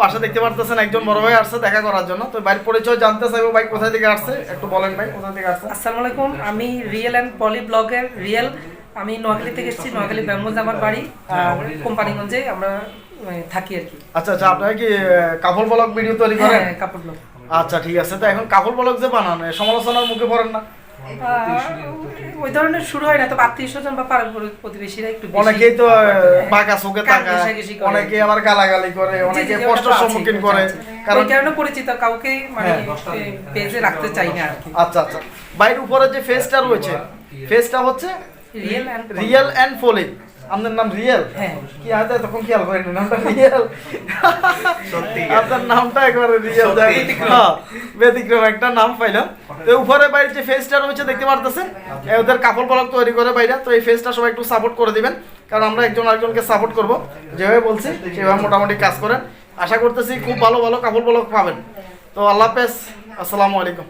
পাশে দেখতে পারতেছেন একজন বড় ভাই আসছে দেখা করার জন্য। তো ভাই পরিচয় জানতে চাইবো, ভাই কোথা থেকে আসছে একটু বলেন ভাই, কোথা থেকে আসছে? আসসালামু আলাইকুম, আমি রিয়েল অ্যান্ড পলি ব্লগের রিয়েল। আমি নোয়াখালী থেকে এসেছি, নোয়াখালী ব্যায়ামগঞ্জ আমার বাড়ি, আর কোম্পানিগঞ্জে আমরা থাকি আর কি। আচ্ছা আচ্ছা, আপনারা কি কাপড় ব্লগ ভিডিও তৈরি করেন? হ্যাঁ, কাপড় ব্লগ। আচ্ছা ঠিক আছে। তো এখন কাপড় ব্লগ যে বানান, সমালোচনার মুখে পড়েন না? ওই ধরনের শুরু হয় না, তবে আত্মীয় স্বজন বা পাড়া প্রতিবেশীরা একটু অনেকেই তো বাঁকা চোখে তাকায়, অনেকে আবার গালাগালি করে, অনেকে কষ্টের সম্মুখীন করে, কারণ কারণে পরিচিত কাউকে মানে পেজে রাখতে চাই না আর কি। আচ্ছা আচ্ছা, বাইরের উপরে যে ফেসটা রয়েছে, ফেসটা হচ্ছে রিয়েল অ্যান্ড পলি। আপনার নাম রিয়েল? হ্যাঁ। কি আছে তখন খেয়াল করেন নামটা রিয়েল? সত্যি আপনার নামটা একবারে রিয়েল, ব্যতিক্রম একটা নাম পাইলাম। তো উপরে বাইরে যে ফেসটা রয়েছে দেখতে পারতেছেন, ওদের কাপড় ব্লগ তৈরি করে বাইরে। তো এই ফেসটা সবাই একটু সাপোর্ট করে দিবেন, কারণ আমরা একজন আরেকজনকে সাপোর্ট করব। যেভাবে বলছি সেভাবে মোটামুটি কাজ করেন। আশা করতেছি খুব ভালো ভালো কাপড় ব্লগ পাবেন। তো আল্লাহ হাফেজ, আসসালামু আলাইকুম।